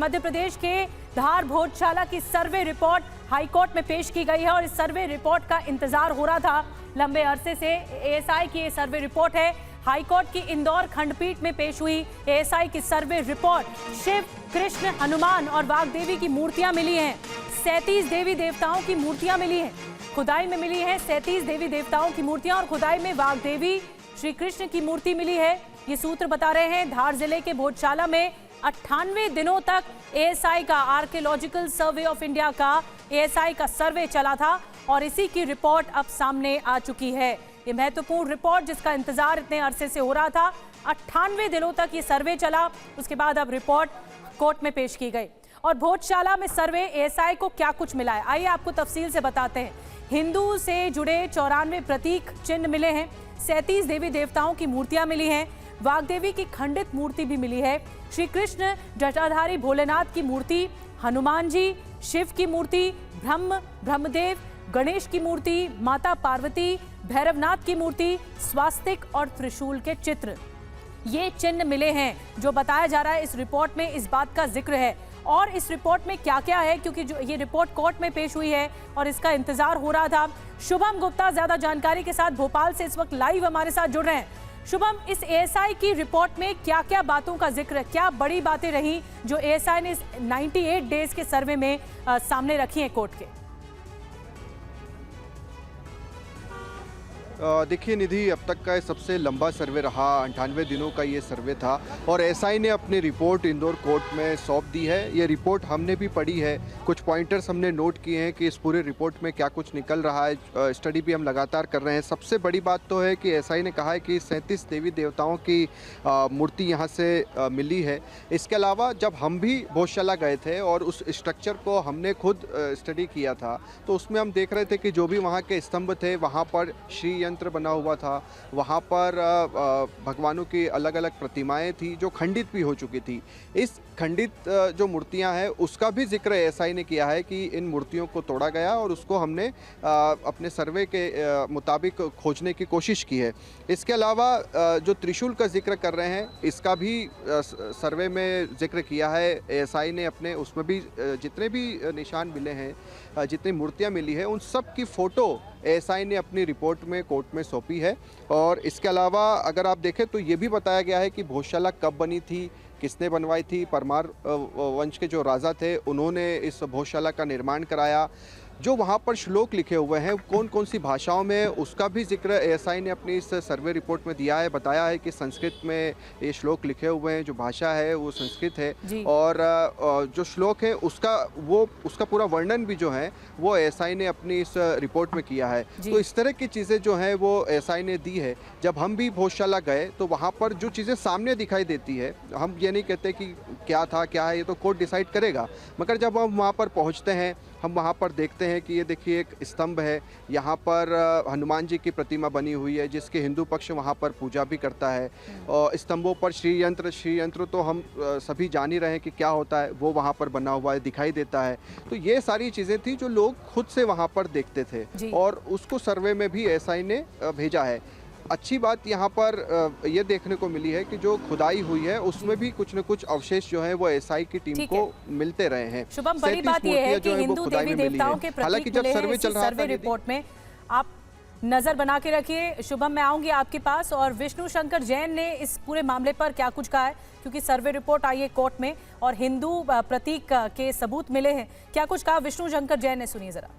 मध्य प्रदेश के धार भोजशाला की survey report high court में पेश की गई है और इस सर्वे रिपोर्ट का इंतजार हो रहा था लंबे अरसे से। एएसआई की ये सर्वे रिपोर्ट है, हाईकोर्ट की इंदौर खंडपीठ में पेश हुई एएसआई की सर्वे रिपोर्ट। शिव, कृष्ण, हनुमान और वाग्देवी की मूर्तियां मिली हैं। 37 देवी देवताओं की मूर्तियां मिली हैं, खुदाई में मिली है 37 देवी देवताओं की मूर्तियां और खुदाई में वाग्देवी श्री कृष्ण की मूर्ति मिली है। ये सूत्र बता रहे हैं धार जिले के भोजशाला में 98 दिनों तक एएसआई का, आर्कियोलॉजिकल सर्वे ऑफ इंडिया का एएसआई का सर्वे चला था और इसी की रिपोर्ट अब सामने आ चुकी है। ये महत्वपूर्ण रिपोर्ट जिसका इंतजार इतने अरसे से हो रहा था, 98 दिनों तक ये सर्वे चला, उसके बाद अब रिपोर्ट कोर्ट में पेश की गई। और भोजशाला में सर्वे एएसआई को क्या कुछ मिला है, आइए आपको तफसील से बताते हैं। हिंदू से जुड़े 94 प्रतीक चिन्ह मिले हैं, 37 देवी देवताओं की मूर्तियां मिली हैं, वाग्देवी की खंडित मूर्ति भी मिली है, श्री कृष्ण जटाधारी भोलेनाथ की मूर्ति, हनुमान जी, शिव की मूर्ति, ब्रह्मदेव, गणेश की मूर्ति, माता पार्वती, भैरवनाथ की मूर्ति, स्वास्तिक और त्रिशूल के चित्र, ये चिन्ह मिले हैं। जो बताया जा रहा है इस रिपोर्ट में इस बात का जिक्र है। और इस रिपोर्ट में क्या क्या है, क्योंकि जो ये रिपोर्ट कोर्ट में पेश हुई है और इसका इंतजार हो रहा था। शुभम गुप्ता ज्यादा जानकारी के साथ भोपाल से इस वक्त लाइव हमारे साथ जुड़ रहे हैं। शुभम, इस एएसआई की रिपोर्ट में क्या क्या बातों का जिक्र है, क्या बड़ी बातें रही जो एएसआई ने इस 98 डेज के सर्वे में सामने रखी हैं कोर्ट के? देखिए निधि, अब तक का सबसे लंबा सर्वे रहा, 98 दिनों का ये सर्वे था और एएसआई ने अपनी रिपोर्ट इंदौर कोर्ट में सौंप दी है। ये रिपोर्ट हमने भी पढ़ी है, कुछ पॉइंटर्स हमने नोट किए हैं कि इस पूरे रिपोर्ट में क्या कुछ निकल रहा है। स्टडी भी हम लगातार कर रहे हैं। सबसे बड़ी बात तो है कि एएसआई ने कहा है कि 37 देवी देवताओं की मूर्ति यहाँ से मिली है। इसके अलावा जब हम भी भोजशाला गए थे और उस स्ट्रक्चर को हमने खुद स्टडी किया था तो उसमें हम देख रहे थे कि जो भी वहाँ के स्तंभ थे वहाँ पर श्री यंत्र बना हुआ था, वहाँ पर भगवानों की अलग अलग प्रतिमाएं थी जो खंडित भी हो चुकी थी। इस खंडित जो मूर्तियां हैं उसका भी जिक्र एएसआई ने किया है कि इन मूर्तियों को तोड़ा गया और उसको हमने अपने सर्वे के मुताबिक खोजने की कोशिश की है। इसके अलावा जो त्रिशूल का जिक्र कर रहे हैं इसका भी सर्वे में जिक्र किया है एएसआई ने अपने, उसमें भी जितने भी निशान मिले हैं, जितनी मूर्तियां मिली है, उन सब की फ़ोटो एएसआई ने अपनी रिपोर्ट में कोर्ट में सौंपी है। और इसके अलावा अगर आप देखें तो ये भी बताया गया है कि भोजशाला कब बनी थी, किसने बनवाई थी। परमार वंश के जो राजा थे उन्होंने इस भोजशाला का निर्माण कराया। जो वहाँ पर श्लोक लिखे हुए हैं कौन कौन सी भाषाओं में, उसका भी जिक्र एएसआई ने अपनी इस सर्वे रिपोर्ट में दिया है। बताया है कि संस्कृत में ये श्लोक लिखे हुए हैं, जो भाषा है वो संस्कृत है और जो श्लोक है उसका पूरा वर्णन भी जो है वो एएसआई ने अपनी इस रिपोर्ट में किया है। तो इस तरह की चीज़ें जो हैं वो एएसआई ने दी है। जब हम भी भोजशाला गए तो वहाँ पर जो चीज़ें सामने दिखाई देती है, हम ये नहीं कहते कि क्या था क्या है, ये तो कोर्ट डिसाइड करेगा, मगर जब हम वहाँ पर पहुँचते हैं हम वहाँ पर देखते हैं कि ये देखिए एक स्तंभ है, यहाँ पर हनुमान जी की प्रतिमा बनी हुई है जिसके हिंदू पक्ष वहाँ पर पूजा भी करता है। और स्तंभों पर श्री यंत्र तो हम सभी जान ही रहे हैं कि क्या होता है, वो वहाँ पर बना हुआ है, दिखाई देता है। तो ये सारी चीज़ें थी जो लोग खुद से वहाँ पर देखते थे और उसको सर्वे में भी एएसआई ने भेजा है। अच्छी बात यहाँ पर ये देखने को मिली है कि जो खुदाई हुई है उसमें भी कुछ न कुछ अवशेष जो है वो एएसआई की टीम को मिलते रहे हैं। शुभम, बड़ी बात ये है कि हिंदू देवी देवताओं के प्रतीक मिले हैं इस सर्वे रिपोर्ट में। आप नजर बना के रखिए। शुभम, मैं आऊंगी आपके पास। और विष्णु शंकर जैन ने इस पूरे मामले पर क्या कुछ कहा है, क्योंकि सर्वे रिपोर्ट आई है कोर्ट में और हिंदू प्रतीक के सबूत मिले हैं, क्या कुछ कहा विष्णु शंकर जैन ने, सुनिए जरा।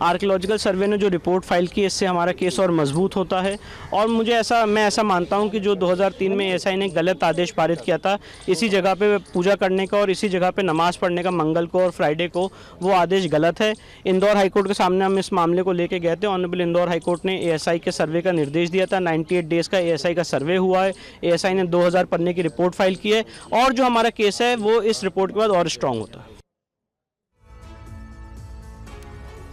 आर्कियोलॉजिकल सर्वे ने जो रिपोर्ट फाइल की इससे हमारा केस और मजबूत होता है और मैं ऐसा मानता हूं कि जो 2003 में एएसआई ने गलत आदेश पारित किया था इसी जगह पे पूजा करने का और इसी जगह पे नमाज पढ़ने का मंगल को और फ्राइडे को, वो आदेश गलत है। इंदौर हाईकोर्ट के सामने हम इस मामले को लेके गए थे। ऑनरेबल इंदौर हाईकोर्ट ने एएसआई के सर्वे का निर्देश दिया था। 98 डेज का एएसआई का सर्वे हुआ है। एएसआई ने 2000 पन्ने की रिपोर्ट फाइल की है और जो हमारा केस है वो इस रिपोर्ट के बाद और स्ट्रांग होता है।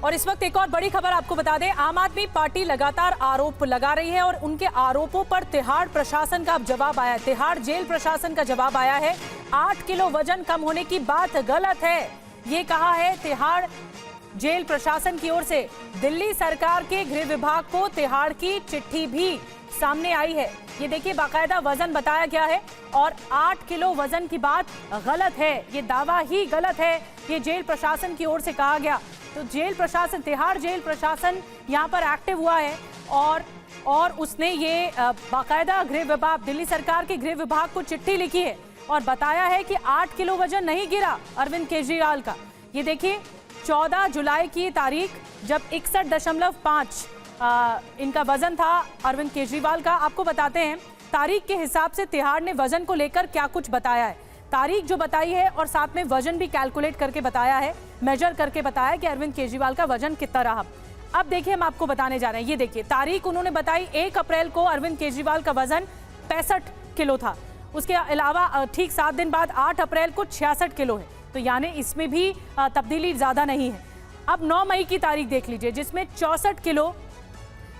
और इस वक्त एक और बड़ी खबर आपको बता दें, आम आदमी पार्टी लगातार आरोप लगा रही है और उनके आरोपों पर तिहाड़ प्रशासन का अब जवाब आया है। तिहाड़ जेल प्रशासन का जवाब आया है। 8 किलो वजन कम होने की बात गलत है, ये कहा है तिहाड़ जेल प्रशासन की ओर से दिल्ली सरकार के गृह विभाग को तिहाड़ की चिट्ठी भी सामने आई है। ये देखिए, बाकायदा वजन बताया गया है और 8 किलो वजन की बात गलत है, ये दावा ही गलत है, ये जेल प्रशासन की ओर से कहा गया। तो जेल प्रशासन, तिहाड़ जेल प्रशासन यहाँ पर एक्टिव हुआ है और उसने ये बाकायदा गृह विभाग, दिल्ली सरकार के गृह विभाग को चिट्ठी लिखी है और बताया है कि 8 किलो वजन नहीं गिरा अरविंद केजरीवाल का। ये देखिए, 14 जुलाई की तारीख जब 61.5 इनका वजन था अरविंद केजरीवाल का। आपको बताते हैं तारीख के हिसाब से तिहाड़ ने वजन को लेकर क्या कुछ बताया है। तारीख जो बताई है और साथ में वजन भी कैलकुलेट करके बताया है, मेजर करके बताया कि अरविंद केजरीवाल का वजन कितना रहा। अब देखिए, हम आपको बताने जा रहे हैं। ये देखिए, तारीख उन्होंने बताई 1 अप्रैल को अरविंद केजरीवाल का वजन 65 किलो था। उसके अलावा ठीक 7 दिन बाद 8 अप्रैल को 66 किलो है, तो यानी इसमें भी तब्दीली ज़्यादा नहीं है। अब 9 मई की तारीख देख लीजिए, जिसमें 64 किलो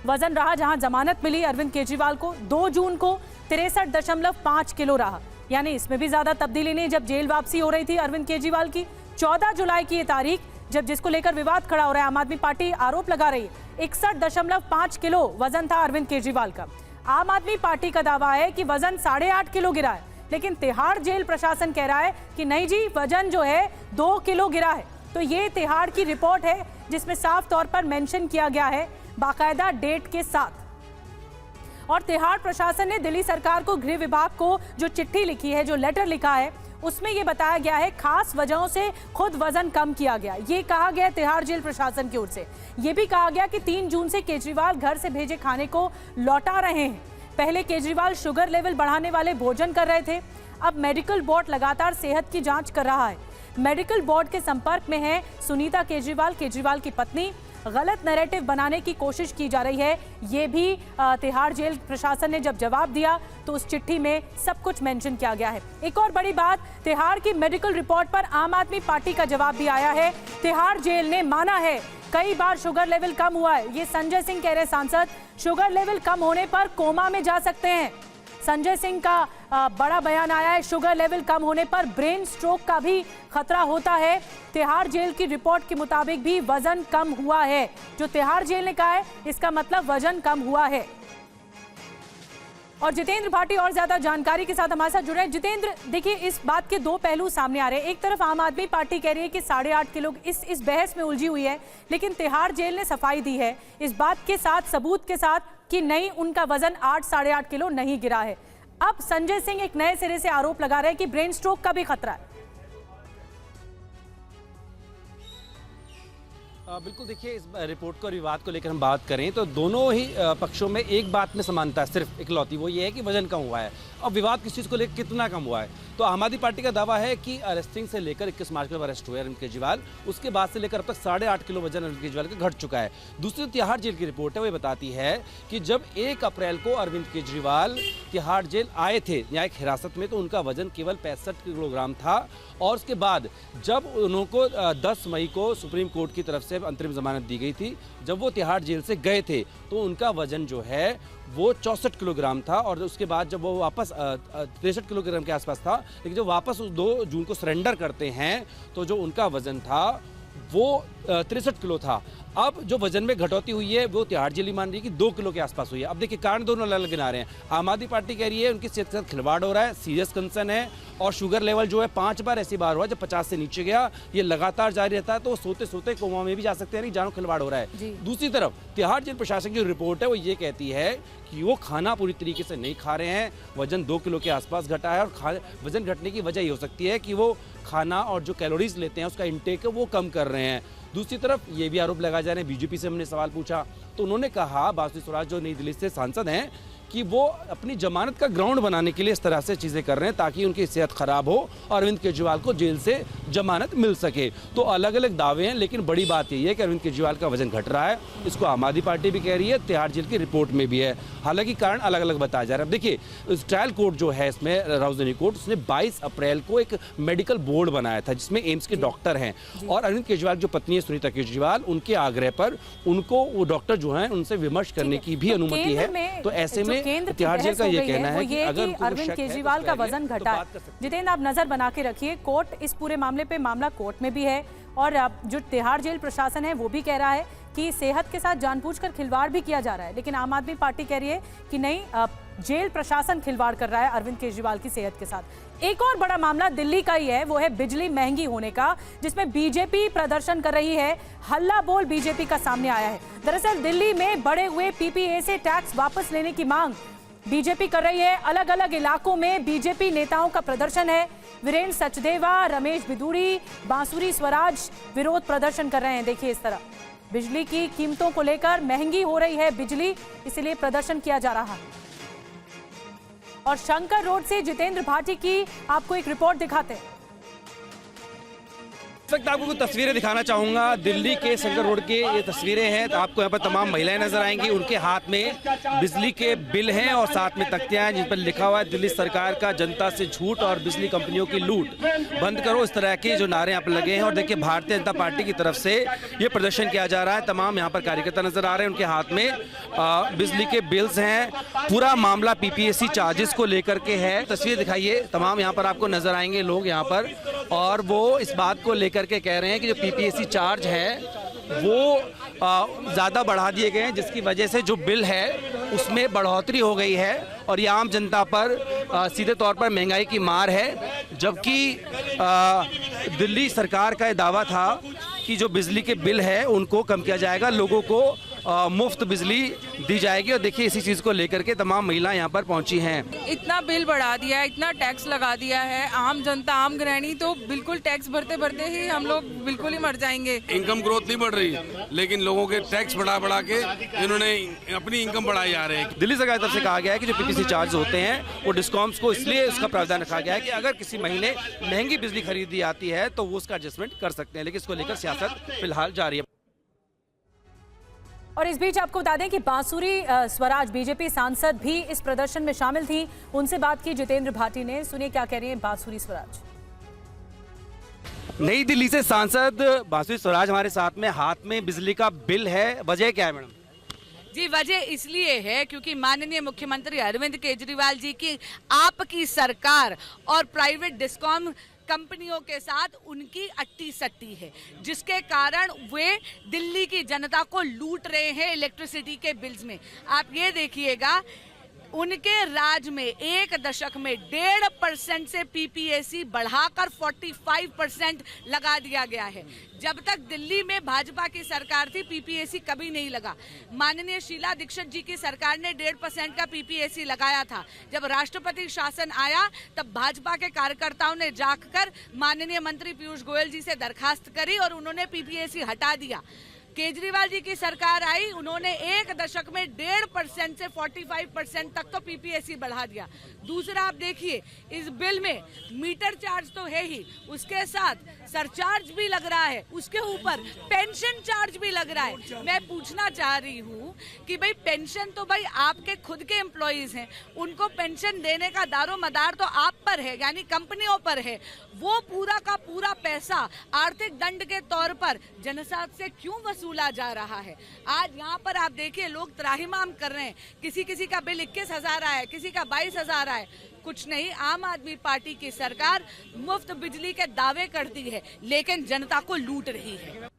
वजन रहा जहां जमानत मिली अरविंद केजरीवाल को। 2 जून को 63.5 किलो रहा, यानी इसमें भी ज़्यादा तब्दीली नहीं जब जेल वापसी हो रही थी अरविंद केजरीवाल की। 14 जुलाई की ये तारीख जब जिसको लेकर विवाद खड़ा हो रहा है, आम आदमी पार्टी आरोप लगा रही है, 61.5 किलो वजन था अरविंद केजरीवाल का। आम आदमी पार्टी का दावा है कि वजन 8.5 किलो गिरा है, लेकिन तिहाड़ जेल प्रशासन कह रहा है कि नहीं जी, वजन जो है 2 किलो गिरा है। तो ये तिहाड़ की रिपोर्ट है जिसमें साफ तौर पर मेंशन किया गया है बाकायदा डेट के साथ। और तिहाड़ प्रशासन ने दिल्ली सरकार को, गृह विभाग को जो चिट्ठी लिखी है, जो लेटर लिखा है, उसमें ये बताया गया है खास वजहों से खुद वजन कम किया गया। ये कहा गया तिहाड़ जेल प्रशासन की ओर से। ये भी कहा गया कि 3 जून से केजरीवाल घर से भेजे खाने को लौटा रहे हैं। पहले केजरीवाल शुगर लेवल बढ़ाने वाले भोजन कर रहे थे, अब मेडिकल बोर्ड लगातार सेहत की जांच कर रहा है। मेडिकल बोर्ड के संपर्क में है सुनीता केजरीवाल, केजरीवाल की पत्नी। गलत नैरेटिव बनाने की कोशिश की जा रही है, ये भी तिहाड़ जेल प्रशासन ने जब जवाब दिया तो उस चिट्ठी में सब कुछ मेंशन किया गया है। एक और बड़ी बात, तिहाड़ की मेडिकल रिपोर्ट पर आम आदमी पार्टी का जवाब भी आया है। तिहाड़ जेल ने माना है कई बार शुगर लेवल कम हुआ है। ये संजय सिंह कह रहे, सांसद, शुगर लेवल कम होने पर कोमा में जा सकते हैं। संजय सिंह का बड़ा बयान आया है, शुगर लेवल कम होने पर ब्रेन स्ट्रोक का भी खतरा होता है। तिहाड़ जेल की रिपोर्ट के मुताबिक भी वजन कम हुआ है। जो तिहाड़ जेल ने कहा है, इसका मतलब वजन कम हुआ है। और जितेंद्र भाटी और ज्यादा जानकारी के साथ हमारे साथ जुड़े हैं। जितेंद्र, देखिए, इस बात के 2 पहलू सामने आ रहे हैं। एक तरफ आम आदमी पार्टी कह रही है कि 8.5 किलो इस बहस में उलझी हुई है, लेकिन तिहाड़ जेल ने सफाई दी है इस बात के साथ, सबूत के साथ, कि नहीं, उनका वजन 8-8.5 किलो नहीं गिरा है। अब संजय सिंह एक नए सिरे से आरोप लगा रहे हैं कि ब्रेन स्ट्रोक का भी खतरा है। बिल्कुल, देखिए, इस रिपोर्ट को, विवाद को लेकर हम बात करें तो दोनों ही पक्षों में एक बात में समानता है, सिर्फ इकलौती, वो ये है कि वजन कम हुआ है। अब विवाद किस चीज़ को लेकर कितना कम हुआ है, तो आम आदमी पार्टी का दावा है कि अरेस्टिंग से लेकर 21 मार्च को अरेस्ट हुए अरविंद केजरीवाल, उसके बाद से लेकर अब तक 8.5 किलो वजन अरविंद केजरीवाल का घट चुका है। दूसरी तिहाड़ जेल की रिपोर्ट है, वो बताती है कि जब 1 अप्रैल को अरविंद केजरीवाल तिहाड़ जेल आए थे न्यायिक हिरासत में, तो उनका वजन केवल 65 किलोग्राम था। और उसके बाद जब उनको 10 मई को सुप्रीम कोर्ट की तरफ से अंतरिम जमानत दी गई थी, जब वो तिहाड़ जेल से गए थे तो उनका वजन जो है वो 64 किलोग्राम था। और उसके बाद जब वो वापस 63 किलोग्राम के आसपास था, लेकिन जब वापस उस 2 जून को सरेंडर करते हैं तो जो उनका वजन था वो 63 किलो था। अब जो वजन में घटौती हुई है वो तिहाड़ जेल मान रही है कि 2 किलो के आसपास हुई है। अब देखिए, कारण दोनों अलग अलग गिना रहे हैं। आम आदमी पार्टी कह रही है उनकी सेहत के साथ खिलवाड़ हो रहा है, सीरियस कंसर्न है, और शुगर लेवल जो है 5 बार ऐसी बार हुआ जब 50 से नीचे गया, ये लगातार जारी रहता है तो सोते सोते कोमा में भी जा सकते हैं, नहीं जानों खिलवाड़ हो रहा है। दूसरी तरफ तिहाड़ जेल प्रशासन की रिपोर्ट है, वो ये कहती है कि वो खाना पूरी तरीके से नहीं खा रहे हैं, वजन 2 किलो के आसपास घटा है। और वजन घटने की वजह ये हो सकती है कि वो खाना और जो कैलोरीज लेते हैं उसका इंटेक है वो कम कर रहे हैं। दूसरी तरफ ये भी आरोप लगाए जा रहे हैं, बीजेपी से हमने सवाल पूछा तो उन्होंने कहा, बासुदेव स्वराज जो नई दिल्ली से सांसद हैं, कि वो अपनी जमानत का ग्राउंड बनाने के लिए इस तरह से चीज़ें कर रहे हैं ताकि उनकी सेहत खराब हो और अरविंद केजरीवाल को जेल से जमानत मिल सके। तो अलग अलग दावे हैं, लेकिन बड़ी बात यही है कि अरविंद केजरीवाल का वजन घट रहा है। इसको आम आदमी पार्टी भी कह रही है, तिहाड़ जेल की रिपोर्ट में भी है, हालांकि कारण अलग अलग बताया जा रहा है। अब देखिए, ट्रायल कोर्ट जो है इसमें राउजनी कोर्ट, उसने 22 अप्रैल को एक मेडिकल बोर्ड बनाया था जिसमें एम्स के डॉक्टर हैं, और अरविंद केजरीवाल जो पत्नी है सुनीता केजरीवाल, उनके आग्रह पर उनको वो डॉक्टर जो है उनसे विमर्श करने की भी अनुमति है। तो ऐसे में तिहाड़ जेल का ये कहना है कि अगर अरविंद केजरीवाल का वजन घटा है। जितेंद्र, आप नजर बना के रखिए, कोर्ट इस पूरे मामले पे, मामला कोर्ट में भी है और अब जो तिहाड़ जेल प्रशासन है वो भी कह रहा है कि सेहत के साथ जानबूझकर खिलवाड़ भी किया जा रहा है, लेकिन आम आदमी पार्टी कह रही है कि नहीं, जेल प्रशासन खिलवाड़ कर रहा है अरविंद केजरीवाल की सेहत के साथ। एक और बड़ा मामला दिल्ली का ही है, वो है बिजली महंगी होने का, जिसमें बीजेपी प्रदर्शन कर रही है। हल्ला बोल बीजेपी का सामने आया है। दरअसल दिल्ली में बढ़े हुए पीपीए से टैक्स वापस लेने की मांग बीजेपी कर रही है। अलग अलग इलाकों में बीजेपी नेताओं का प्रदर्शन है। वीरेंद्र सचदेवा, रमेश बिदूरी, बांसुरी स्वराज विरोध प्रदर्शन कर रहे हैं। देखिए इस तरह बिजली की कीमतों को लेकर, महंगी हो रही है बिजली, इसलिए प्रदर्शन किया जा रहा है। और शंकर रोड से जितेंद्र भाटी की आपको एक रिपोर्ट दिखाते हैं। इस वक्त आपको कुछ तस्वीरें दिखाना चाहूंगा। दिल्ली के शंकर रोड के ये तस्वीरें हैं। तो आपको यहाँ पर तमाम महिलाएं नजर आएंगी, उनके हाथ में बिजली के बिल हैं और साथ में तख्तियां हैं जिन पर लिखा हुआ है दिल्ली सरकार का जनता से झूठ और बिजली कंपनियों की लूट बंद करो। इस तरह के जो नारे यहाँ पर लगे हैं। और देखिए भारतीय जनता पार्टी की तरफ से ये प्रदर्शन किया जा रहा है। तमाम यहाँ पर कार्यकर्ता नजर आ रहे हैं, उनके हाथ में बिजली के बिल्स हैं। पूरा मामला पीपीएसी चार्जेस को लेकर के है। तस्वीर दिखाइए, तमाम यहाँ पर आपको नजर आएंगे लोग यहाँ पर, और वो इस बात को लेकर के कह रहे हैं कि जो पीपीएसी चार्ज है वो ज़्यादा बढ़ा दिए गए हैं, जिसकी वजह से जो बिल है उसमें बढ़ोतरी हो गई है और ये आम जनता पर सीधे तौर पर महंगाई की मार है। जबकि दिल्ली सरकार का ये दावा था कि जो बिजली के बिल है उनको कम किया जाएगा, लोगों को मुफ्त बिजली दी जाएगी। और देखिए इसी चीज़ को लेकर के तमाम महिलाएं यहाँ पर पहुंची हैं। इतना बिल बढ़ा दिया है, इतना टैक्स लगा दिया है, आम जनता, आम गृहिणी तो बिल्कुल टैक्स भरते भरते ही हम लोग बिल्कुल ही मर जाएंगे। इनकम ग्रोथ नहीं बढ़ रही, लेकिन लोगों के टैक्स बढ़ा के इन्होंने अपनी इनकम बढ़ाई जा रहे हैं। दिल्ली सरकार की तरफ से कहा गया है कि जो पीपीएसी चार्ज होते हैं वो डिस्कॉम्स को इसलिए उसका प्रावधान रखा गया है कि अगर किसी महीने महंगी बिजली खरीदी आती है तो वो उसका एडजस्टमेंट कर सकते हैं, लेकिन इसको लेकर सियासत फिलहाल जारी है। और इस बीच आपको बता दें कि बांसुरी स्वराज बीजेपी सांसद भी इस प्रदर्शन में शामिल थी। उनसे बात की जितेंद्र भाटी ने, सुनिए क्या कह रही हैं बांसुरी स्वराज। नई दिल्ली से सांसद बांसुरी स्वराज हमारे साथ में, हाथ में बिजली का बिल है, वजह क्या है मैडम? जी, वजह इसलिए है क्योंकि माननीय मुख्यमंत्री अरविंद केजरीवाल जी की आपकी सरकार और प्राइवेट डिस्कॉम कंपनियों के साथ उनकी अट्टी सट्टी है, जिसके कारण वे दिल्ली की जनता को लूट रहे हैं इलेक्ट्रिसिटी के बिल्स में। आप ये देखिएगा, उनके राज में एक दशक में 1.5% से पीपीएसी बढ़ाकर 45% लगा दिया गया है। जब तक दिल्ली में भाजपा की सरकार थी पीपीएसी कभी नहीं लगा। माननीय शीला दीक्षित जी की सरकार ने 1.5% का पीपीएसी लगाया था। जब राष्ट्रपति शासन आया तब भाजपा के कार्यकर्ताओं ने जाकर माननीय मंत्री पीयूष गोयल जी से दरखास्त करी और उन्होंने पीपीएसी हटा दिया। केजरीवाल जी की सरकार आई, उन्होंने एक दशक में 1.5% से 45% तक तो पीपीएसी बढ़ा दिया। दूसरा आप देखिए, इस बिल में मीटर चार्ज तो है ही, उसके साथ सरचार्ज भी लग रहा है, उसके ऊपर पेंशन चार्ज भी लग रहा है। मैं पूछना चाह रही हूँ कि भाई पेंशन तो भाई आपके खुद के एम्प्लॉइज हैं, उनको पेंशन देने का दारोमदार तो आप पर है, यानी कंपनियों पर है। वो पूरा का पूरा पैसा आर्थिक दंड के तौर पर जनता से क्यों वसूला जा रहा है? आज यहाँ पर आप देखिए लोग त्राहिमाम कर रहे हैं, किसी का बिल 21,000 आया है, किसी का 22,000 आया है। कुछ नहीं, आम आदमी पार्टी की सरकार मुफ्त बिजली के दावे करती है लेकिन जनता को लूट रही है।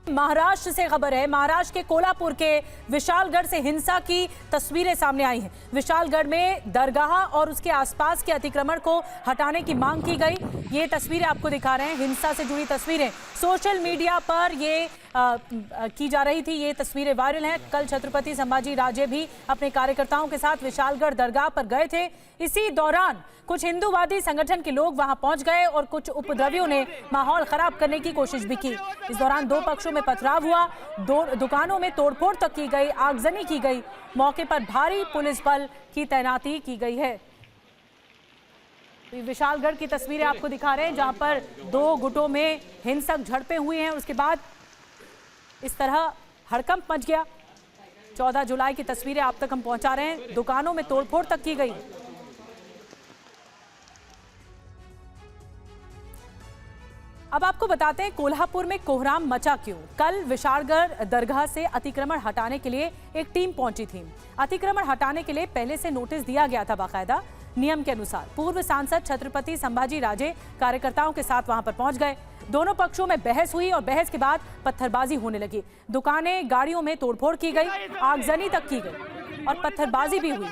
महाराष्ट्र से खबर है। महाराष्ट्र के कोल्हापुर के विशालगढ़ से हिंसा की तस्वीरें सामने आई हैं। विशालगढ़ में दरगाह और उसके आसपास के अतिक्रमण को हटाने की मांग की गई। ये तस्वीरें आपको दिखा रहे हैं, हिंसा से जुड़ी तस्वीरें सोशल मीडिया पर ये की जा रही थी। ये तस्वीरें वायरल हैं। कल छत्रपति संभाजी राजे भी अपने कार्यकर्ताओं के साथ विशालगढ़ दरगाह पर गए थे। इसी दौरान कुछ हिंदूवादी संगठन के लोग वहां पहुंच गए और कुछ उपद्रवियों ने माहौल खराब करने की कोशिश भी की। इस दौरान दो पक्षों में पथराव हुआ, दो दुकानों में तोड़फोड़ तक की गई, आगजनी की गई। मौके पर भारी पुलिस बल की तैनाती की गई है। विशालगढ़ की तस्वीरें आपको दिखा रहे हैं जहां पर दो गुटों में हिंसक झड़पें हुई हैं। उसके बाद इस तरह हड़कंप मच गया। 14 जुलाई की तस्वीरें आप तक हम पहुंचा रहे हैं। दुकानों में तोड़फोड़ तक की गई। अब आपको बताते हैं कोल्हापुर में कोहराम मचा क्यों। कल विशालगढ़ दरगाह से अतिक्रमण हटाने के लिए एक टीम पहुंची थी। अतिक्रमण हटाने के लिए पहले से नोटिस दिया गया था बाकायदा, नियम के अनुसार। पूर्व सांसद छत्रपति संभाजी राजे कार्यकर्ताओं के साथ वहां पर पहुंच गए। दोनों पक्षों में बहस हुई और बहस के बाद पत्थरबाजी होने लगी। दुकानें, गाड़ियों में तोड़फोड़ की गई, आगजनी तक की गई और पत्थरबाजी भी हुई।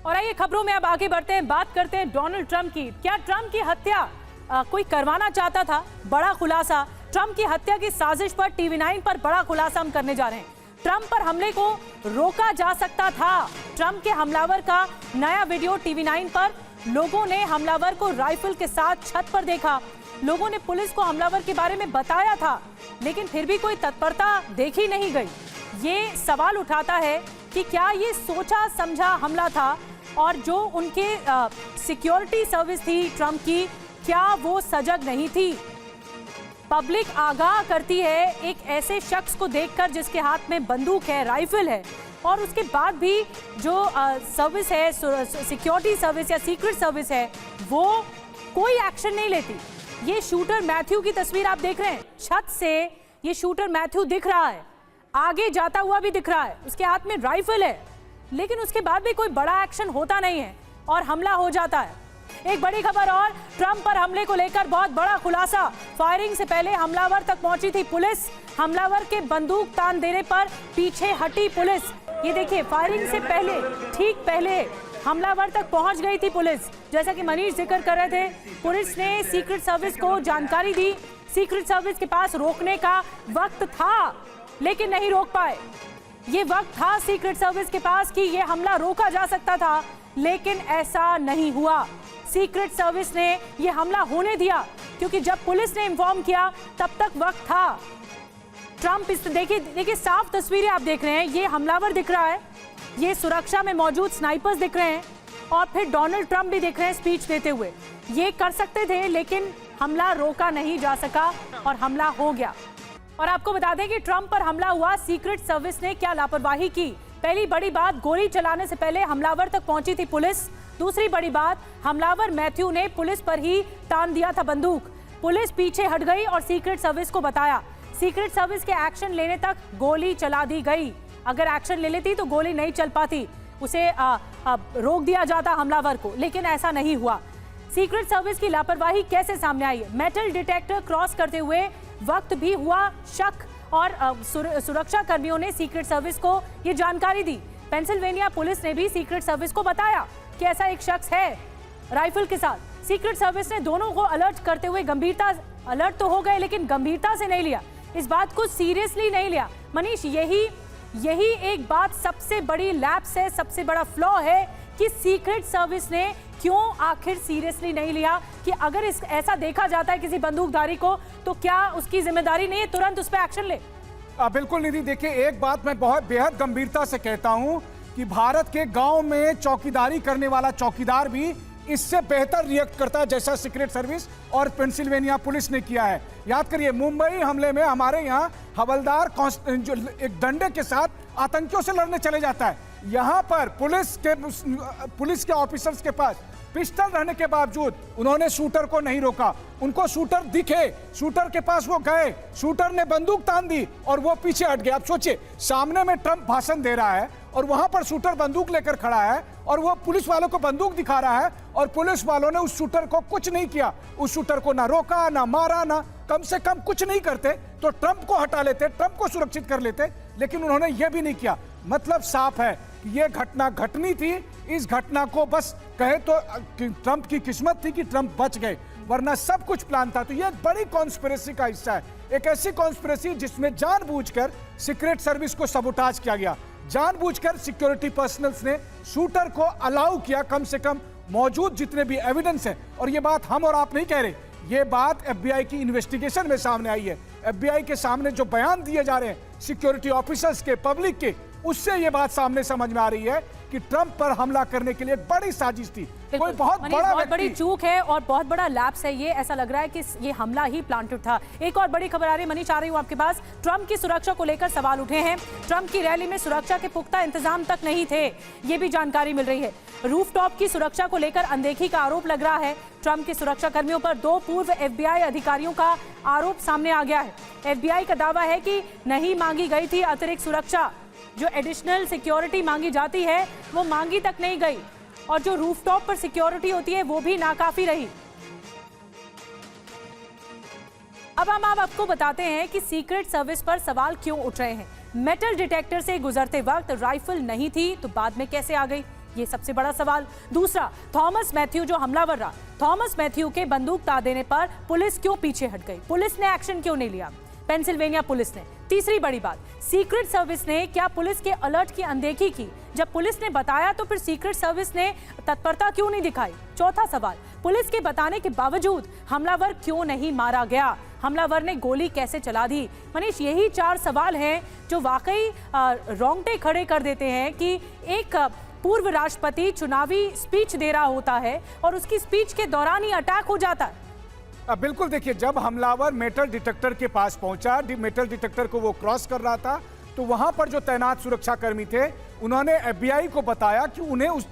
और आइए खबरों में अब आगे बढ़ते हैं, बात करते हैं डोनाल्ड ट्रंप की। क्या ट्रंप की हत्या कोई करवाना चाहता था? बड़ा खुलासा। ट्रंप की हत्या की साजिश पर TV9 पर बड़ा खुलासा हम करने जा रहे हैं। ट्रंप पर हमले को रोका जा सकता था। ट्रंप के हमलावर का नया वीडियो TV9 पर। लोगों ने हमलावर को राइफल के साथ छत पर देखा। लोगों ने पुलिस को हमलावर के बारे में बताया था, लेकिन फिर भी कोई तत्परता देखी नहीं गई। ये सवाल उठाता है कि क्या ये सोचा समझा हमला था और जो उनके सिक्योरिटी सर्विस थी ट्रंप की, क्या वो सजग नहीं थी? पब्लिक आगाह करती है एक ऐसे शख्स को देखकर जिसके हाथ में बंदूक है, राइफल है, और उसके बाद भी जो सर्विस है, सिक्योरिटी सर्विस या सीक्रेट सर्विस है, वो कोई एक्शन नहीं लेती। ये शूटर मैथ्यू की तस्वीर आप देख रहे हैं। छत से ये शूटर मैथ्यू दिख रहा है, आगे जाता हुआ भी दिख रहा है, उसके हाथ में राइफल है, लेकिन उसके बाद भी कोई बड़ा एक्शन होता नहीं है और हमला हो जाता है। एक बड़ी खबर और, ट्रंप पर हमले को लेकर बहुत बड़ा खुलासा। फायरिंग से पहले हमलावर तक पहुंची थी पुलिस। हमलावर के बंदूक तान देने पर पीछे हटी पुलिस। ये देखिए, फायरिंग से पहले, ठीक पहले हमलावर तक पहुंच गई थी पुलिस। जैसा कि मनीष जिक्र कर रहे थे, पुलिस ने सीक्रेट सर्विस को जानकारी दी। सीक्रेट सर्विस के पास रोकने का वक्त था, लेकिन नहीं रोक पाए। ये वक्त था सीक्रेट सर्विस के पास कि ये हमला रोका जा सकता था, लेकिन ऐसा नहीं हुआ। सीक्रेट सर्विस ने ये हमला होने दिया, क्योंकि जब पुलिस ने इन्फॉर्म किया तब तक वक्त था। ट्रंप, इस देखिए साफ तस्वीरें आप देख रहे हैं। ये हमलावर दिख रहा है, ये सुरक्षा में मौजूद स्नाइपर्स दिख रहे हैं, और फिर डोनाल्ड ट्रंप भी दिख रहे हैं स्पीच देते हुए। ये कर सकते थे, लेकिन हमला रोका नहीं जा सका और हमला हो गया। और आपको बता दें कि ट्रंप पर हमला हुआ, सीक्रेट सर्विस ने क्या लापरवाही की। पहली बड़ी बात, गोली चलाने से पहले हमलावर तक पहुंची थी पुलिस। दूसरी बड़ी बात, हमलावर मैथ्यू ने पुलिस पर ही तान दिया था बंदूक। पुलिस पीछे हट गई और सीक्रेट सर्विस को बताया। सीक्रेट सर्विस के एक्शन लेने तक गोली चला दी गई। अगर एक्शन ले लेती तो गोली नहीं चल पाती, उसे रोक दिया जाता हमलावर को, लेकिन ऐसा नहीं हुआ। सीक्रेट सर्विस की लापरवाही कैसे सामने आई? मेटल डिटेक्टर क्रॉस करते हुए वक्त भी हुआ शक, और सुरक्षा कर्मियों ने सीक्रेट सर्विस को ये जानकारी दी। पेंसिल्वेनिया पुलिस ने भी सीक्रेट सर्विस को बताया कि ऐसा एक शख्स है राइफल के साथ। सीक्रेट सर्विस ने दोनों को अलर्ट करते हुए अलर्ट तो हो गए, लेकिन गंभीरता से नहीं लिया, इस बात को सीरियसली नहीं लिया। मनीष, यही एक बात सबसे बड़ी लैप्स है, सबसे बड़ा फ्लॉ है कि सीक्रेट सर्विस ने क्यों आखिर सीरियसली नहीं लिया कि अगर ऐसा देखा जाता है किसी बंदूकधारी को, तो क्या उसकी जिम्मेदारी नहीं है तुरंत उस पर एक्शन ले? बिल्कुल निधि, देखिए एक बात मैं बहुत बेहद गंभीरता से कहता हूं कि भारत के गांव में चौकीदारी करने वाला चौकीदार भी इससे बेहतर रिएक्ट करता है जैसा सीक्रेट सर्विस और पेंसिल्वेनिया पुलिस ने किया है। याद करिए, मुंबई हमले में हमारे यहाँ हवलदार जो एक डंडे के साथ आतंकियों से लड़ने चले जाता है, यहाँ पर पुलिस के ऑफिसर्स के पास पिस्टल रहने के बावजूद उन्होंने शूटर को नहीं रोका। उनको शूटर दिखे, शूटर के पास वो गए, शूटर ने बंदूक तान दी और वो पीछे हट गया। आप सोचिए, सामने में ट्रंप भाषण दे रहा है और वहां पर शूटर बंदूक लेकर खड़ा है और वो पुलिस वालों को बंदूक दिखा रहा है, और पुलिस वालों ने उस शूटर को कुछ नहीं किया। उस शूटर को ना रोका, ना मारा, ना कम से कम कुछ नहीं करते तो ट्रंप को हटा लेते, ट्रंप को सुरक्षित कर लेते, लेकिन उन्होंने ये भी नहीं किया। मतलब साफ है कि ये घटना घटनी थी। इस घटना को बस कहे तो ट्रंप की किस्मत थी कि ट्रंप बच गए, वरना सब कुछ प्लान था। तो ये एक बड़ी कॉन्स्पिरेसी का हिस्सा है, एक ऐसी कॉन्स्पिरेसी जिसमें जानबूझकर सीक्रेट सर्विस को सबोटाज किया गया, जानबूझकर सिक्योरिटी पर्सनल्स ने शूटर को अलाउ किया। कम से कम मौजूद जितने भी एविडेंस है, और ये बात हम और आप नहीं कह रहे, ये बात FBI की इन्वेस्टिगेशन में सामने आई है। FBI के सामने जो बयान दिए जा रहे हैं सिक्योरिटी ऑफिसर्स के, पब्लिक के, उससे ये बात सामने समझ में आ रही है कि ट्रंप पर हमला करने के लिए एक बड़ी साजिश थी। कोई बहुत बड़ी चूक है और बहुत बड़ा लैप्स है ये। ऐसा लग रहा है कि ये हमला ही प्लांटेड था। एक और बड़ी खबर आ रही है, मनीष आ रही हूँ आपके पास। ट्रंप की सुरक्षा को लेकर सवाल उठे हैं। ट्रंप की रैली में सुरक्षा के पुख्ता इंतजाम तक नहीं थे, ये भी जानकारी मिल रही है। रूफटॉप की सुरक्षा को लेकर अनदेखी का आरोप लग रहा है। ट्रंप के सुरक्षा कर्मियों पर 2 पूर्व FBI अधिकारियों का आरोप सामने आ गया है। FBI का दावा है कि नहीं मांगी गई थी अतिरिक्त सुरक्षा। जो एडिशनल सिक्योरिटी मांगी जाती है वो मांगी तक नहीं गई, और जो रूफटॉप पर सिक्योरिटी होती है वो भी नाकाफी रही। अब हम आपको बताते हैं कि सीक्रेट सर्विस पर सवाल क्यों उठ रहे हैं। मेटल डिटेक्टर से गुजरते वक्त राइफल नहीं थी तो बाद में कैसे आ गई, ये सबसे बड़ा सवाल। दूसरा, थॉमस मैथ्यू जो हमलावर रहा, थॉमस मैथ्यू के बंदूक तान देने पर पुलिस क्यों पीछे हट गई, पुलिस ने एक्शन क्यों नहीं लिया, पेंसिल्वेनिया पुलिस ने। तीसरी बड़ी बात, सीक्रेट सर्विस ने क्या पुलिस के अलर्ट की अनदेखी की, जब पुलिस ने बताया तो फिर सीक्रेट सर्विस ने तत्परता क्यों नहीं दिखाई। चौथा सवाल, पुलिस के बताने के बावजूद हमलावर क्यों नहीं मारा गया, हमलावर ने गोली कैसे चला दी। मनीष, यही 4 सवाल हैं जो वाकई रोंगटे खड़े कर देते हैं कि एक पूर्व राष्ट्रपति चुनावी स्पीच दे रहा होता है और उसकी स्पीच के दौरान ही अटैक हो जाता है। बिल्कुल, देखिए, जब हमलावर मेटल डिटेक्टर के पास पहुंचा, मेटल डिटेक्टर को वो क्रॉस कर रहा था, तो वहां पर जो तैनात सुरक्षाकर्मी थे उन्होंने एफबीआई को बताया कि उन्हें उस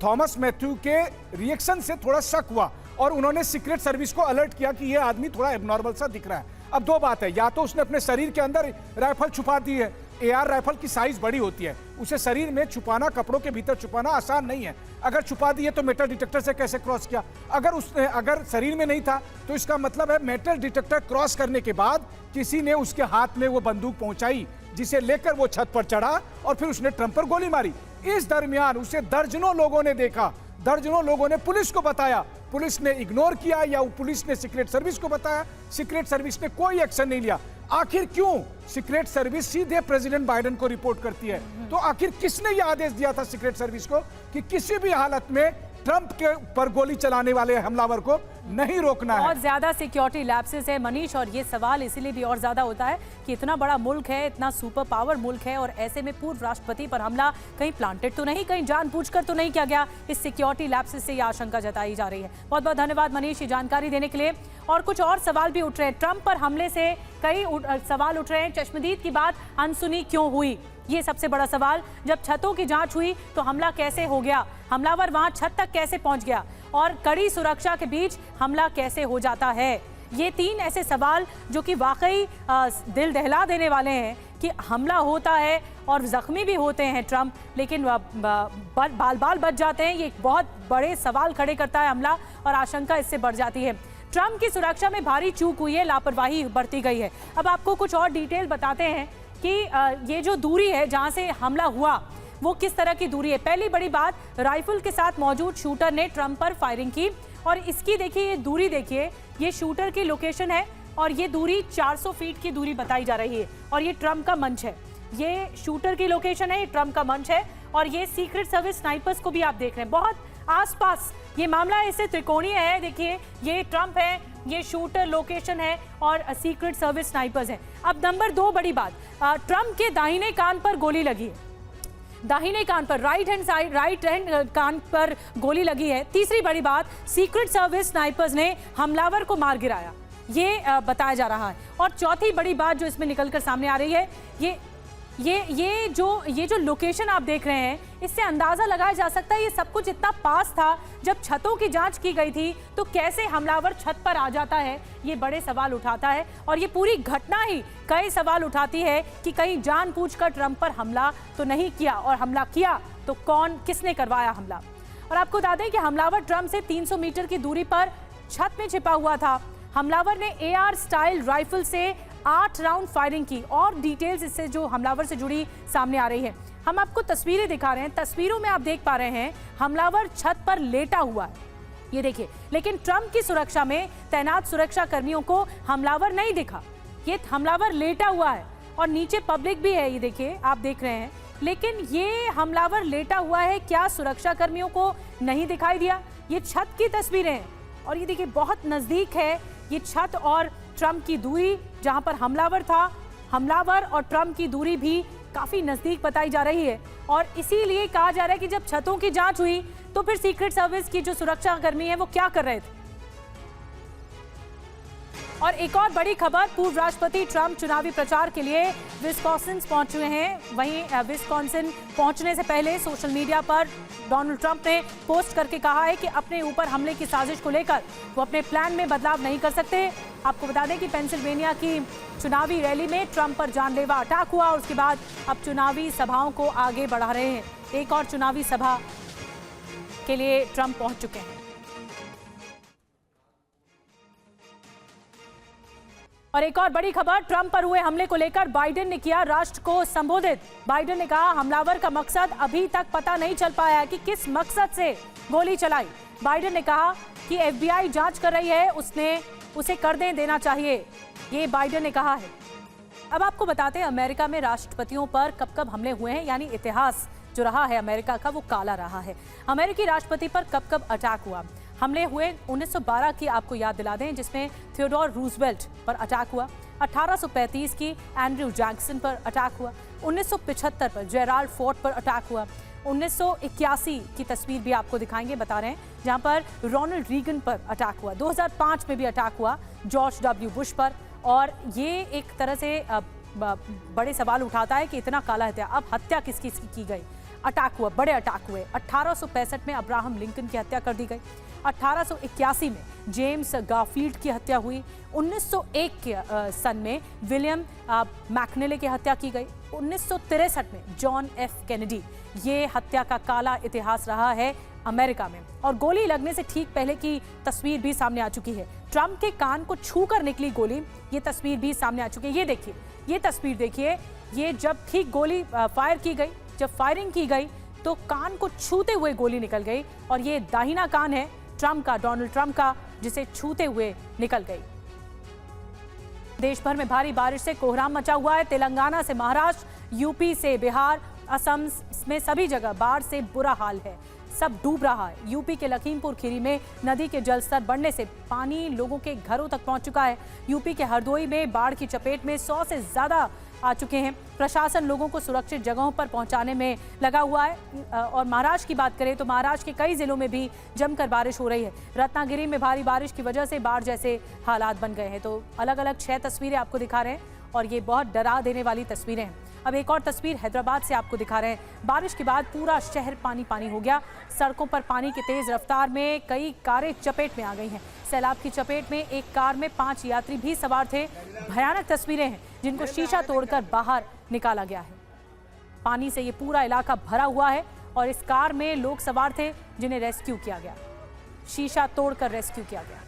थॉमस मैथ्यू के रिएक्शन से थोड़ा शक हुआ और उन्होंने सीक्रेट सर्विस को अलर्ट किया कि ये आदमी थोड़ा एबनॉर्मल सा दिख रहा है। अब 2 बात है, या तो उसने अपने शरीर के अंदर राइफल छुपा दी है, AR राइफल की साइज बड़ी होती है, उसे शरीर में छुपाना, कपड़ों के भीतर छुपाना आसान नहीं है। अगर छुपा दिए तो मेटल डिटेक्टर से कैसे क्रॉस किया, अगर शरीर में नहीं था तो इसका मतलब है मेटल डिटेक्टर क्रॉस करने के बाद किसी ने उसके हाथ में वो बंदूक पहुंचाई, जिसे लेकर वो छत पर चढ़ा और फिर उसने ट्रंप पर गोली मारी। इस दरमियान उसे दर्जनों लोगों ने देखा, दर्जनों लोगों ने पुलिस को बताया, पुलिस ने इग्नोर किया या पुलिस ने सीक्रेट सर्विस को बताया, सीक्रेट सर्विस ने कोई एक्शन नहीं लिया। आखिर क्यों सीक्रेट सर्विस सीधे प्रेसिडेंट बाइडेन को रिपोर्ट करती है? तो आखिर किसने यह आदेश दिया था सीक्रेट सर्विस को कि किसी भी हालत में ट्रंप के पर गोली चलाने वाले हमलावर को नहीं रोकना है? बहुत ज्यादा सिक्योरिटी लैप्सेस है मनीष, और ये सवाल इसीलिए भी और ज्यादा होता है कि इतना बड़ा मुल्क है, इतना सुपर पावर मुल्क है, और ऐसे में पूर्व राष्ट्रपति पर हमला कहीं प्लांटेड तो नहीं, कहीं जानबूझकर तो नहीं किया गया। इस सिक्योरिटी लैप्सेस से ये आशंका जताई जा रही है। बहुत बहुत धन्यवाद मनीष ये जानकारी देने के लिए। और कुछ और सवाल भी उठ रहे हैं, ट्रंप पर हमले से कई सवाल उठ रहे हैं। चश्मदीद की बात अनसुनी क्यों हुई, ये सबसे बड़ा सवाल। जब छतों की जांच हुई तो हमला कैसे हो गया, हमलावर वहां छत तक कैसे पहुंच गया, और कड़ी सुरक्षा के बीच हमला कैसे हो जाता है। ये 3 ऐसे सवाल जो कि वाकई दिल दहला देने वाले हैं कि हमला होता है और जख्मी भी होते हैं ट्रंप, लेकिन बाल बाल बच जाते हैं। ये बहुत बड़े सवाल खड़े करता है हमला, और आशंका इससे बढ़ जाती है। ट्रंप की सुरक्षा में भारी चूक हुई है, लापरवाही बरती गई है। अब आपको कुछ और डिटेल बताते हैं कि ये जो दूरी है जहां से हमला हुआ वो किस तरह की दूरी है। पहली बड़ी बात, राइफल के साथ मौजूद शूटर ने ट्रंप पर फायरिंग की, और इसकी देखिए ये दूरी, देखिए ये शूटर की लोकेशन है और ये दूरी 400 फीट की दूरी बताई जा रही है, और ये ट्रंप का मंच है। ये शूटर की लोकेशन है, ये ट्रंप का मंच है, और ये सीक्रेट सर्विस स्नाइपर्स को भी आप देख रहे हैं बहुत आसपास। ये मामला इससे त्रिकोणीय है, देखिए ये ट्रंप है, ये शूटर लोकेशन है, और सीक्रेट सर्विस स्नाइपर्स हैं। अब नंबर 2 बड़ी बात, ट्रंप के दाहिने कान पर गोली लगी है, दाहिने कान पर, राइट हैंड कान पर गोली लगी है। तीसरी बड़ी बात, सीक्रेट सर्विस स्नाइपर्स ने हमलावर को मार गिराया, ये बताया जा रहा है। और चौथी बड़ी बात जो इसमें निकलकर सामने आ रही है, ये जो लोकेशन आप देख रहे हैं, इससे अंदाजा लगाया जा सकता है ये सब कुछ इतना पास था। जब छतों की जांच की गई थी तो कैसे हमलावर छत पर आ जाता है, ये बड़े सवाल उठाता है। और ये पूरी घटना ही कई सवाल उठाती है कि कहीं जानबूझकर ट्रंप पर हमला तो नहीं किया, और हमला किया तो किसने करवाया हमला। और आपको बता दें कि हमलावर ट्रंप से 300 मीटर की दूरी पर छत में छिपा हुआ था। हमलावर ने AR स्टाइल राइफल से 8 राउंड फायरिंग की, और डिटेल्स इससे जो हमलावर से जुड़ी सामने आ रही है। हम आपको तस्वीरें दिखा रहे हैं, तस्वीरों में आप देख पा रहे हैं हमलावर छत पर लेटा हुआ है, ये देखिए। लेकिन ट्रंप की सुरक्षा में तैनात सुरक्षा कर्मियों को हमलावर नहीं दिखा, ये हमलावर लेटा हुआ है, और नीचे पब्लिक भी है, ये देखिए आप देख रहे हैं। लेकिन ये हमलावर लेटा हुआ है, क्या सुरक्षा कर्मियों को नहीं दिखाई दिया? ये छत की तस्वीरें हैं, और ये देखिए बहुत नजदीक है ये छत और ट्रंप की दूरी, जहां पर हमलावर था, हमलावर और ट्रंप की दूरी भी काफी नजदीक बताई जा रही है। और इसीलिए कहा जा रहा है कि जब छतों की जांच हुई तो फिर सीक्रेट सर्विस की जो सुरक्षा कर्मी है वो क्या कर रहे थे। और एक और बड़ी खबर, पूर्व राष्ट्रपति ट्रंप चुनावी प्रचार के लिए विस्कॉन्सिन पहुंच चुके हैं। वहीं विस्कॉन्सिन पहुंचने से पहले सोशल मीडिया पर डोनाल्ड ट्रंप ने पोस्ट करके कहा है कि अपने ऊपर हमले की साजिश को लेकर वो अपने प्लान में बदलाव नहीं कर सकते। आपको बता दें कि पेंसिल्वेनिया की चुनावी रैली में ट्रंप पर जानलेवा अटैक हुआ और उसके बाद अब चुनावी सभाओं को आगे बढ़ा रहे हैं। एक और चुनावी सभा के लिए ट्रंप पहुंच चुके हैं। और एक और बड़ी खबर, ट्रंप पर हुए हमले को लेकर बाइडेन ने किया राष्ट्र को संबोधित। बाइडेन ने कहा हमलावर का मकसद अभी तक पता नहीं चल पाया है कि किस मकसद से गोली चलाई। बाइडेन ने कहा कि FBI जांच कर रही है, उसे कर देना चाहिए, ये बाइडेन ने कहा है। अब आपको बताते हैं अमेरिका में राष्ट्रपतियों पर कब कब हमले हुए हैं, यानी इतिहास जो रहा है अमेरिका का वो काला रहा है। अमेरिकी राष्ट्रपति पर कब कब अटैक हुआ। हमले हुए 1912 की आपको याद दिला दें, जिसमें थियोडोर रूजवेल्ट पर अटैक हुआ। 1835 की एंड्रयू जैक्सन पर अटैक हुआ। 1975 पर जेराल्ड फोर्ड पर अटैक हुआ। 1981 की तस्वीर भी आपको दिखाएंगे, बता रहे हैं, जहां पर रोनाल्ड रीगन पर अटैक हुआ। 2005 में भी अटैक हुआ जॉर्ज W बुश पर। और ये एक तरह से बड़े सवाल उठाता है कि इतना काला हत्या, अब हत्या किस किस की गई। अटैक हुआ, बड़े अटैक हुए। 1865 में अब्राहम लिंकन की हत्या कर दी गई। 1881 में जेम्स गारफील्ड की हत्या हुई। 1901 के सन में विलियम मैकनेले की हत्या की गई। 1963 में जॉन F कैनेडी। ये हत्या का काला इतिहास रहा है अमेरिका में। और गोली लगने से ठीक पहले की तस्वीर भी सामने आ चुकी है। ट्रंप के कान को छूकर निकली गोली, ये तस्वीर भी सामने आ चुकी है। ये देखिए, ये तस्वीर देखिए, ये जब ठीक गोली फायर की गई, जब फायरिंग की गई तो कान को छूते हुए गोली निकल गई। और ये दाहिना कान है ट्रंप का, डोनाल्ड ट्रंप का, जिसे छूते हुए निकल गई। देश भर में भारी बारिश से कोहराम मचा हुआ है। तेलंगाना से महाराष्ट्र, यूपी से बिहार, असम में सभी जगह बाढ़ से बुरा हाल है, सब डूब रहा है। यूपी के लखीमपुर खीरी में नदी के जलस्तर बढ़ने से पानी लोगों के घरों तक पहुंच चुका है। यूपी के हरदोई में बाढ़ की चपेट में 100 से ज्यादा आ चुके हैं। प्रशासन लोगों को सुरक्षित जगहों पर पहुंचाने में लगा हुआ है। और महाराष्ट्र की बात करें तो महाराष्ट्र के कई जिलों में भी जमकर बारिश हो रही है। रत्नागिरी में भारी बारिश की वजह से बाढ़ जैसे हालात बन गए हैं। तो अलग अलग 6 तस्वीरें आपको दिखा रहे हैं और ये बहुत डरा देने वाली तस्वीरें हैं। अब एक और तस्वीर हैदराबाद से आपको दिखा रहे हैं। बारिश के बाद पूरा शहर पानी पानी हो गया। सड़कों पर पानी की तेज रफ्तार में कई कारें चपेट में आ गई हैं। सैलाब की चपेट में एक कार में 5 यात्री भी सवार थे। भयानक तस्वीरें हैं जिनको शीशा तोड़कर बाहर निकाला गया है। पानी से ये पूरा इलाका भरा हुआ है और इस कार में लोग सवार थे जिन्हें रेस्क्यू किया गया, शीशा तोड़कर रेस्क्यू किया गया।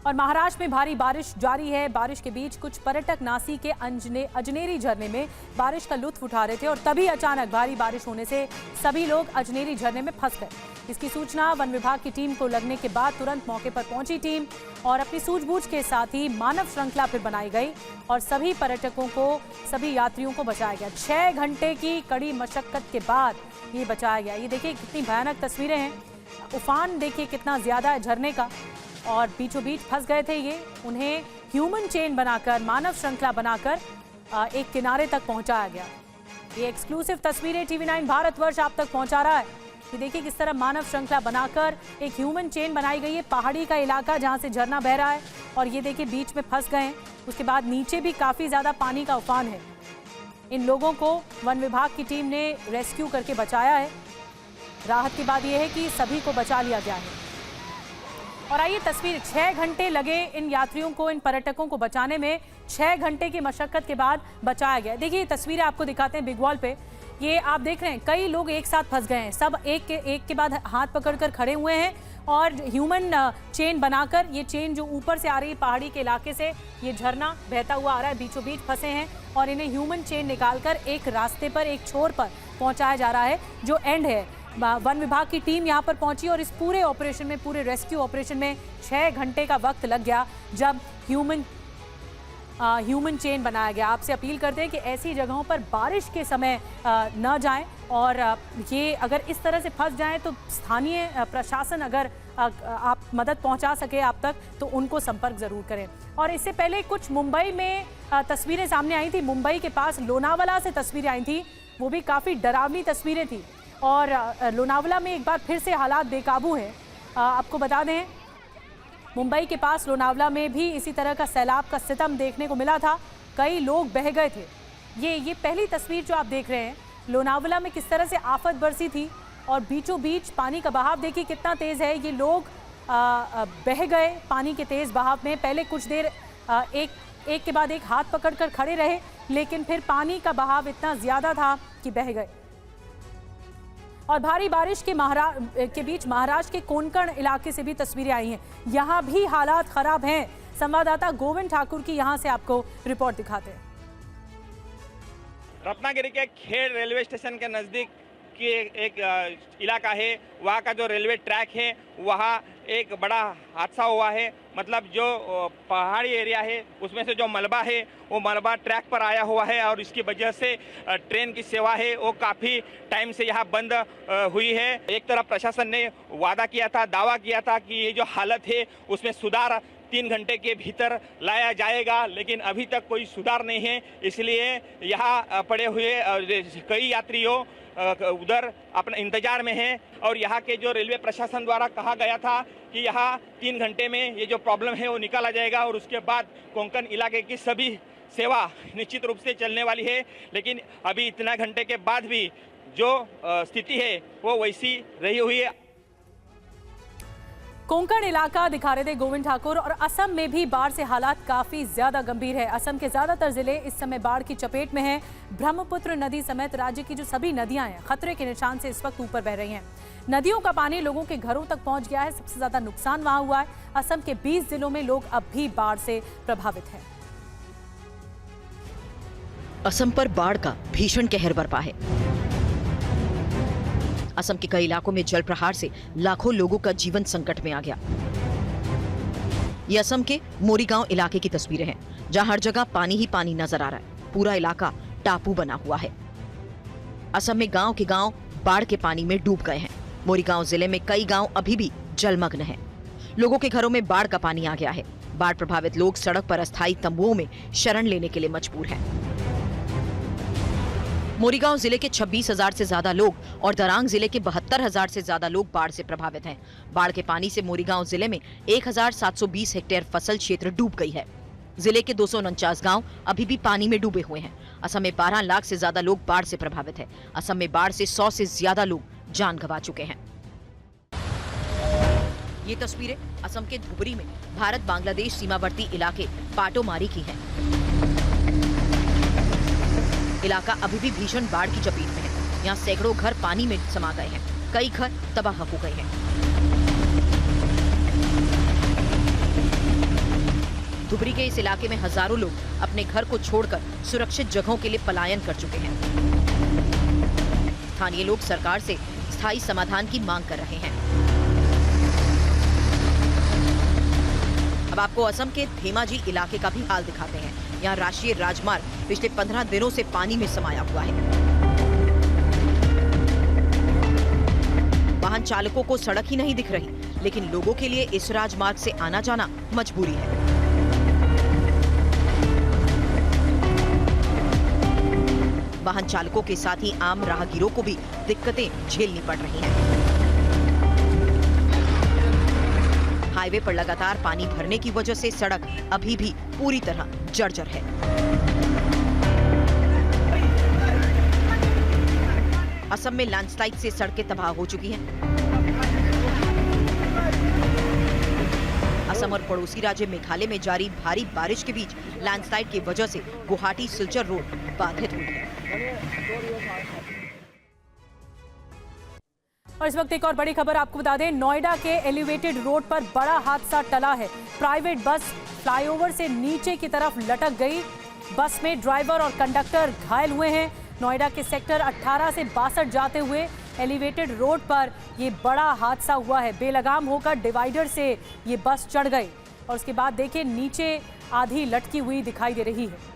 और महाराष्ट्र में भारी बारिश जारी है। बारिश के बीच कुछ पर्यटक नासी के अजनेरी झरने में बारिश का लुत्फ उठा रहे थे और तभी अचानक भारी बारिश होने से सभी लोग अजनेरी झरने में फंस गए। इसकी सूचना वन विभाग की टीम को लगने के बाद तुरंत मौके पर पहुंची टीम और अपनी सूझबूझ के साथ ही मानव श्रृंखला फिर बनाई गई और सभी पर्यटकों को, सभी यात्रियों को बचाया गया। 6 घंटे की कड़ी मशक्कत के बाद ये बचाया गया। ये देखिए कितनी भयानक तस्वीरें हैं। उफान देखिए कितना ज्यादा है झरने का और बीचों बीच फंस गए थे ये। उन्हें ह्यूमन चेन बनाकर, मानव श्रृंखला बनाकर एक किनारे तक पहुंचाया गया। ये एक्सक्लूसिव तस्वीरें TV9 भारतवर्ष आप तक पहुंचा रहा है। ये देखिए किस तरह मानव श्रृंखला बनाकर एक ह्यूमन चेन बनाई गई है। पहाड़ी का इलाका जहां से झरना बह रहा है और ये देखिए बीच में फंस गए हैं। उसके बाद नीचे भी काफी ज्यादा पानी का उफान है। इन लोगों को वन विभाग की टीम ने रेस्क्यू करके बचाया है। राहत की बात यह है कि सभी को बचा लिया गया है। और आइए तस्वीर, 6 घंटे लगे इन यात्रियों को, इन पर्यटकों को बचाने में। 6 घंटे की मशक्कत के बाद बचाया गया। देखिए ये तस्वीरें आपको दिखाते हैं बिग वॉल पे। ये आप देख रहे हैं कई लोग एक साथ फंस गए हैं। सब एक के बाद हाथ पकड़कर खड़े हुए हैं और ह्यूमन चेन बनाकर, ये चेन जो ऊपर से आ रही है पहाड़ी के इलाके से, ये झरना बहता हुआ आ रहा है, बीचों बीच फंसे हैं और इन्हें ह्यूमन चेन निकालकर एक रास्ते पर, एक छोर पर पहुंचाया जा रहा है जो एंड है। वन विभाग की टीम यहां पर पहुंची और इस पूरे ऑपरेशन में, पूरे रेस्क्यू ऑपरेशन में 6 घंटे का वक्त लग गया जब ह्यूमन चेन बनाया गया। आपसे अपील करते हैं कि ऐसी जगहों पर बारिश के समय न जाएं और ये अगर इस तरह से फंस जाएं तो स्थानीय प्रशासन अगर आप मदद पहुंचा सके आप तक तो उनको संपर्क ज़रूर करें। और इससे पहले कुछ मुंबई में तस्वीरें सामने आई थी। मुंबई के पास लोनावाला से तस्वीरें आई थी, वो भी काफ़ी डरावनी तस्वीरें थी। और लोनावाला में एक बार फिर से हालात बेकाबू हैं। आपको बता दें मुंबई के पास लोनावाला में भी इसी तरह का सैलाब का सितम देखने को मिला था। कई लोग बह गए थे। ये पहली तस्वीर जो आप देख रहे हैं लोनावला में किस तरह से आफत बरसी थी और बीचों बीच पानी का बहाव देखिए कितना तेज है। ये लोग बह गए पानी के तेज बहाव में। पहले कुछ देर एक के बाद एक हाथ पकड़कर खड़े रहे, लेकिन फिर पानी का बहाव इतना ज्यादा था कि बह गए। और भारी बारिश के बीच महाराष्ट्र के कोंकण इलाके से भी तस्वीरें आई हैं। यहाँ भी हालात खराब हैं। संवाददाता गोविंद ठाकुर की यहाँ से आपको रिपोर्ट दिखाते हैं। रत्नागिरी के खेड़ रेलवे स्टेशन के नज़दीक की एक इलाका है। वहाँ का जो रेलवे ट्रैक है वहाँ एक बड़ा हादसा हुआ है। मतलब जो पहाड़ी एरिया है उसमें से जो मलबा है वो मलबा ट्रैक पर आया हुआ है और इसकी वजह से ट्रेन की सेवा है वो काफ़ी टाइम से यहाँ बंद हुई है। एक तरफ प्रशासन ने वादा किया था, दावा किया था कि ये जो हालत है उसमें सुधार 3 घंटे के भीतर लाया जाएगा, लेकिन अभी तक कोई सुधार नहीं है। इसलिए यहाँ पड़े हुए कई यात्रियों उधर अपने इंतजार में हैं और यहाँ के जो रेलवे प्रशासन द्वारा कहा गया था कि यहाँ 3 घंटे में ये जो प्रॉब्लम है वो निकाला जाएगा और उसके बाद कोंकण इलाके की सभी सेवा निश्चित रूप से चलने वाली है। लेकिन अभी इतना घंटे के बाद भी जो स्थिति है वो वैसी रही हुई है। कोंकण इलाका दिखा रहे थे गोविंद ठाकुर। और असम में भी बाढ़ से हालात काफी ज्यादा गंभीर है। असम के ज्यादातर जिले इस समय बाढ़ की चपेट में हैं। ब्रह्मपुत्र नदी समेत राज्य की जो सभी नदियां हैं खतरे के निशान से इस वक्त ऊपर बह रही हैं। नदियों का पानी लोगों के घरों तक पहुंच गया है। सबसे ज्यादा नुकसान वहां हुआ है। असम के 20 जिलों में लोग अब भी बाढ़ से प्रभावित हैं। असम पर बाढ़ का भीषण कहर बरपा है। असम के कई इलाकों में जल प्रहार से लाखों लोगों का जीवन संकट में आ गया। ये असम के मोरीगांव इलाके की तस्वीरें हैं, जहां हर जगह पानी ही पानी नजर आ रहा है। पूरा इलाका टापू बना हुआ है। असम में गांव के गांव बाढ़ के पानी में डूब गए हैं। मोरीगांव जिले में कई गांव अभी भी जलमग्न हैं। लोगों के घरों में बाढ़ का पानी आ गया है। बाढ़ प्रभावित लोग सड़क पर अस्थायी तंबुओं में शरण लेने के लिए मजबूर हैं। मोरीगांव जिले के 26,000 से ज्यादा लोग और दरांग जिले के 72,000 से ज्यादा लोग बाढ़ से प्रभावित हैं। बाढ़ के पानी से मोरीगांव जिले में 1,720 हेक्टेयर फसल क्षेत्र डूब गई है। जिले के 249 गांव अभी भी पानी में डूबे हुए हैं। असम में 12 लाख से ज्यादा लोग बाढ़ से प्रभावित हैं। असम में बाढ़ से 100 से ज्यादा लोग जान गंवा चुके हैं। ये तस्वीरें असम के धुबरी में भारत बांग्लादेश सीमावर्ती इलाके पाटोमारी की हैं। इलाका अभी भी भीषण बाढ़ की चपेट में है। यहाँ सैकड़ों घर पानी में समा गए हैं। कई घर तबाह हो गए हैं। धुबरी के इस इलाके में हजारों लोग अपने घर को छोड़कर सुरक्षित जगहों के लिए पलायन कर चुके हैं। स्थानीय लोग सरकार से स्थायी समाधान की मांग कर रहे हैं। अब आपको असम के धेमाजी इलाके का भी हाल दिखाते हैं। यहाँ राष्ट्रीय राजमार्ग पिछले 15 दिनों से पानी में समाया हुआ है। वाहन चालकों को सड़क ही नहीं दिख रही, लेकिन लोगों के लिए इस राजमार्ग से आना जाना मजबूरी है। वाहन चालकों के साथ ही आम राहगीरों को भी दिक्कतें झेलनी पड़ रही हैं। हाईवे पर लगातार पानी भरने की वजह से सड़क अभी भी पूरी तरह जर्जर है। असम में लैंडस्लाइड से सड़कें तबाह हो चुकी हैं। असम और पड़ोसी राज्य मेघालय में जारी भारी बारिश के बीच लैंडस्लाइड की वजह से गुवाहाटी सिलचर रोड बाधित हुई है। और इस वक्त एक और बड़ी खबर आपको बता दें, नोएडा के एलिवेटेड रोड पर बड़ा हादसा टला है। प्राइवेट बस फ्लाईओवर से नीचे की तरफ लटक गई। बस में ड्राइवर और कंडक्टर घायल हुए हैं। नोएडा के सेक्टर 18 से 62 जाते हुए एलिवेटेड रोड पर ये बड़ा हादसा हुआ है। बेलगाम होकर डिवाइडर से ये बस चढ़ गई और उसके बाद देखिए नीचे आधी लटकी हुई दिखाई दे रही है।